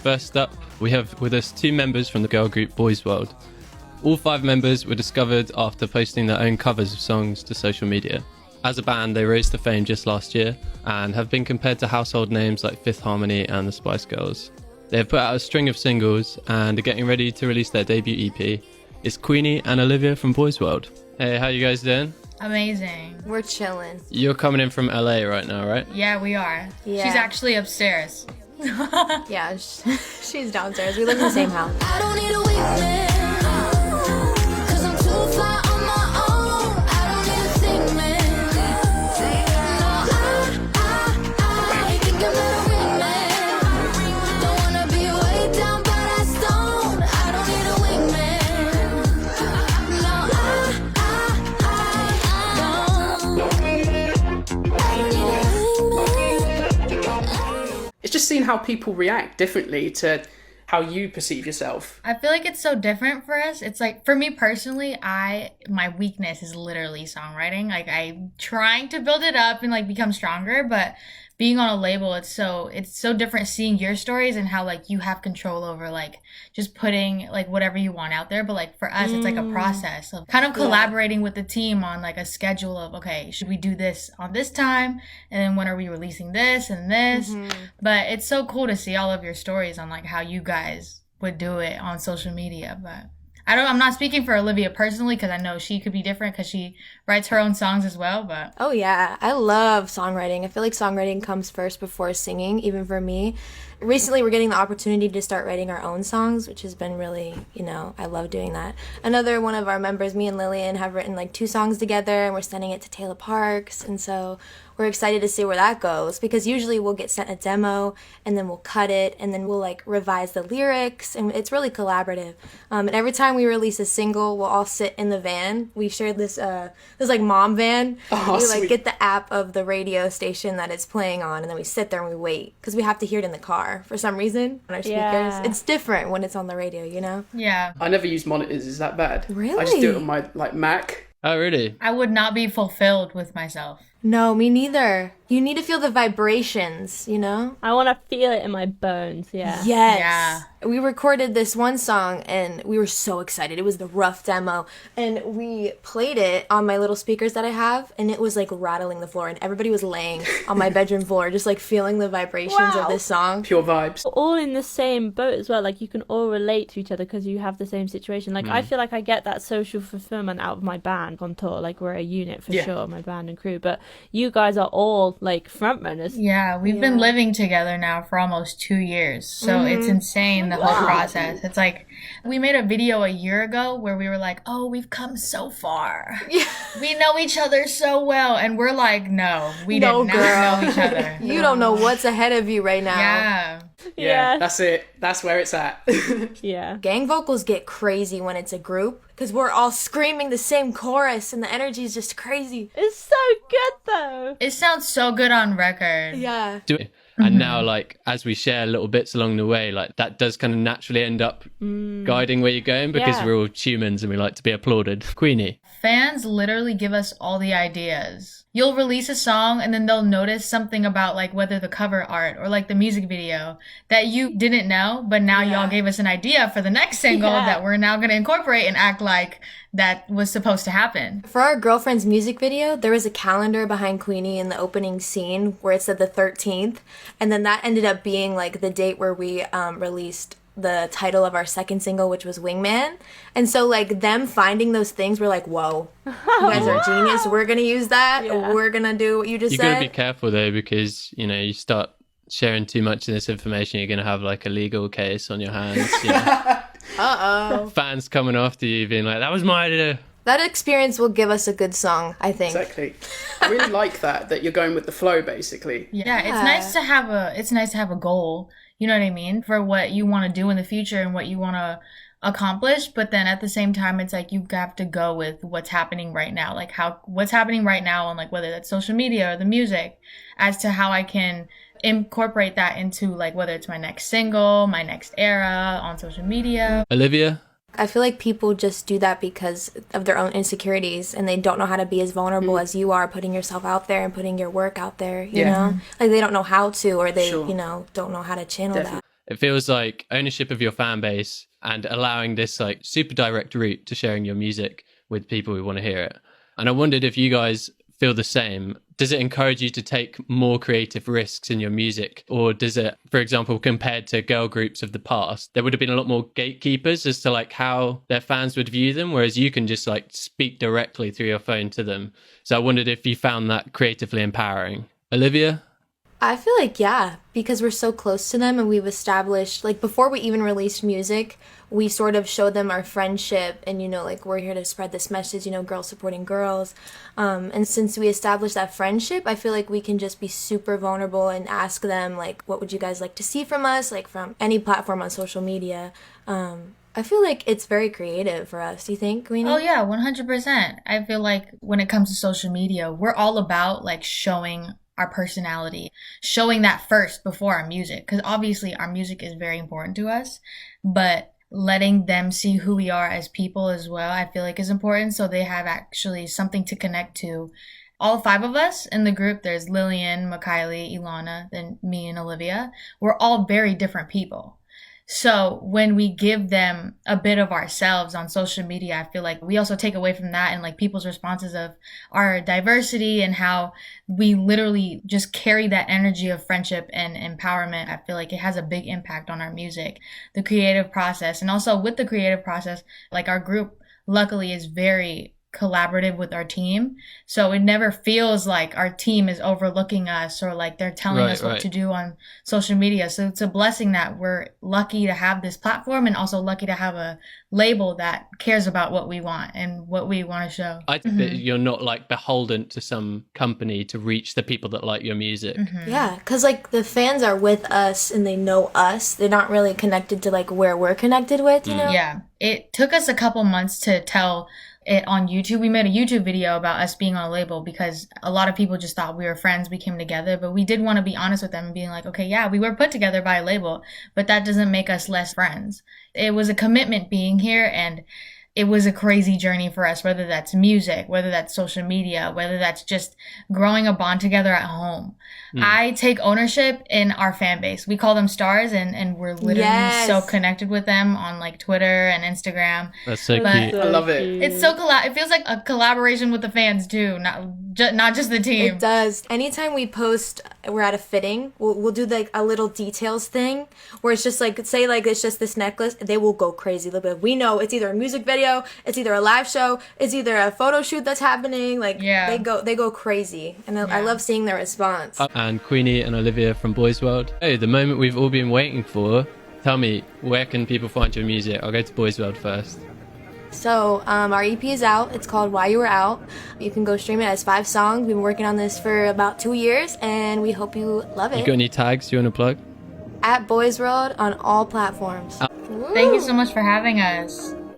First up, we have with us 2 members from the girl group BoysWorld. All 5 members were discovered after posting their own covers of songs to social media. As a band, they rose to fame just last year and have been compared to household names like Fifth Harmony and the Spice Girls. They have put out a string of singles and are getting ready to release their debut EP. It's Queenie and Olivia from BoysWorld. Hey, how you guys doing? Amazing. We're chilling. You're coming in from LA right now, right? Yeah, we are. Yeah. She's actually upstairs. Yeah, she's downstairs. We live in the same house. I don't need a wingman, 'cause I'm too fly on my own. I don't need a thing, man. No, I think I'm not a wingman. Don't wanna be weighed down by that stone. I don't need a wingman. No, I don't need a wingman. It's just seeing how people react differently to how you perceive yourself. I feel like it's so different for us. It's like, for me personally, my weakness is literally songwriting. Like, I'm trying to build it up and like become stronger, but being on a label, it's so different seeing your stories and how like you have control over like just putting like whatever you want out there. But like for us, it's like a process of kind of collaborating with the team on like a schedule of, okay, should we do this on this time? And then when are we releasing this and this? But it's so cool to see all of your stories on like how you guys would do it on social media. But I'm not speaking for Olivia personally, because I know she could be different because she writes her own songs as well, but... Oh, yeah. I love songwriting. I feel like songwriting comes first before singing, even for me. Recently, we're getting the opportunity to start writing our own songs, which has been really, I love doing that. Another one of our members, me and Lillian, have written like 2 songs together, and we're sending it to Taylor Parks, and so we're excited to see where that goes, because usually we'll get sent a demo, and then we'll cut it, and then we'll like revise the lyrics, and it's really collaborative. And every time we release a single, we'll all sit in the van. We shared this like mom van. Oh, we like sweet. get the app of the radio station that it's playing on, and then we sit there and we wait, because we have to hear it in the car for some reason on our speakers. Yeah. It's different when it's on the radio, Yeah. I never use monitors. Is that bad? Really? I just do it on my Mac. Oh, really? I would not be fulfilled with myself. No, me neither. You need to feel the vibrations, I want to feel it in my bones, yeah. Yes. Yeah. We recorded this one song and we were so excited. It was the rough demo. And we played it on my little speakers that I have, and it was like rattling the floor, and everybody was laying on my bedroom floor just like feeling the vibrations of this song. Pure vibes. We're all in the same boat as well. Like, you can all relate to each other because you have the same situation. Like, I feel like I get that social fulfillment out of my band on tour. Like, we're a unit for sure, my band and crew. But you guys are all like frontrunners. Yeah, we've been living together now for almost 2 years. So it's insane, the whole process. It's like, we made a video a year ago where we were like, oh, we've come so far. We know each other so well. And we're like, no, we did not know each other. You don't know what's ahead of you right now. Yeah. Yeah, that's it. That's where it's at. Yeah. Gang vocals get crazy when it's a group, because we're all screaming the same chorus and the energy is just crazy. It's so good, though. It sounds so good on record. Yeah. Do it. And now, like, as we share little bits along the way, like, that does kind of naturally end up guiding where you're going, because we're all humans and we like to be applauded. Queenie. Fans literally give us all the ideas. You'll release a song and then they'll notice something about like whether the cover art or like the music video that you didn't know, but now y'all gave us an idea for the next single that we're now going to incorporate and act like that was supposed to happen. For our girlfriend's music video, there was a calendar behind Queenie in the opening scene where it said the 13th, and then that ended up being like the date where we released the title of our second single, which was Wingman. And so like them finding those things, we're like, whoa, you guys are genius. We're gonna use that. We're gonna do what you just said. You gotta be careful though, because you start sharing too much of this information, you're gonna have like a legal case on your hands. Fans coming after you being like, that was my idea. That experience will give us a good song, I think. Exactly. I really like that you're going with the flow, basically. Yeah, it's nice to have a goal. You know what I mean? For what you want to do in the future and what you want to accomplish. But then at the same time, it's like you have to go with what's happening right now. Like what's happening right now on like whether that's social media or the music, as to how I can incorporate that into like whether it's my next single, my next era on social media. Olivia? I feel like people just do that because of their own insecurities, and they don't know how to be as vulnerable as you are, putting yourself out there and putting your work out there, you know? Like, they don't know how to, or they, don't know how to channel that. It feels like ownership of your fan base and allowing this like super direct route to sharing your music with people who want to hear it. And I wondered if you guys feel the same. Does it encourage you to take more creative risks in your music? Or does it, for example, compared to girl groups of the past, there would have been a lot more gatekeepers as to like how their fans would view them, whereas you can just like speak directly through your phone to them. So I wondered if you found that creatively empowering. Olivia? I feel like, yeah, because we're so close to them and we've established, like, before we even released music, we sort of showed them our friendship and, you know, like, we're here to spread this message, you know, girls supporting girls. And since we established that friendship, I feel like we can just be super vulnerable and ask them, like, what would you guys like to see from us, like, from any platform on social media. I feel like it's very creative for us. Do you think, Queenie? Oh yeah, 100%. I feel like when it comes to social media, we're all about like showing our personality, showing that first before our music, because obviously our music is very important to us, but letting them see who we are as people as well, I feel like is important, so they have actually something to connect to. All 5 of us in the group, there's Lillian, Makaylee, Ilana, then me and Olivia, we're all very different people. So when we give them a bit of ourselves on social media, I feel like we also take away from that and like people's responses of our diversity and how we literally just carry that energy of friendship and empowerment. I feel like it has a big impact on our music, the creative process. And also with the creative process, like our group luckily is very collaborative with our team, so it never feels like our team is overlooking us or like they're telling us what to do on social media. So it's a blessing that we're lucky to have this platform and also lucky to have a label that cares about what we want and what we want to show. I think that you're not like beholden to some company to reach the people that like your music. Yeah, because like the fans are with us and they know us. They're not really connected to like where we're connected with, you know? Yeah, it took us a couple months to tell it on YouTube. We made a YouTube video about us being on a label because a lot of people just thought we were friends, we came together, but we did want to be honest with them and being like, okay, yeah, we were put together by a label, but that doesn't make us less friends. It was a commitment being here, and it was a crazy journey for us, whether that's music, whether that's social media, whether that's just growing a bond together at home. I take ownership in our fan base. We call them stars, and we're literally so connected with them on like Twitter and Instagram. That's so cute. I love it. It's so it feels like a collaboration with the fans too, not just the team. It does. Anytime we post, we're at a fitting, we'll do like a little details thing where it's just like, say like it's just this necklace, they will go crazy. We know it's either a music video, it's either a live show, it's either a photo shoot that's happening. Like they go crazy, and I love seeing their response. And Queenie and Olivia from BoysWorld. Hey, the moment we've all been waiting for. Tell me, where can people find your music? I'll go to BoysWorld first. So our EP is out. It's called Why You Were Out. You can go stream it. It has 5 songs. We've been working on this for about 2 years, and we hope you love it. You got any tags you want to plug? At BoysWorld on all platforms. Thank you so much for having us.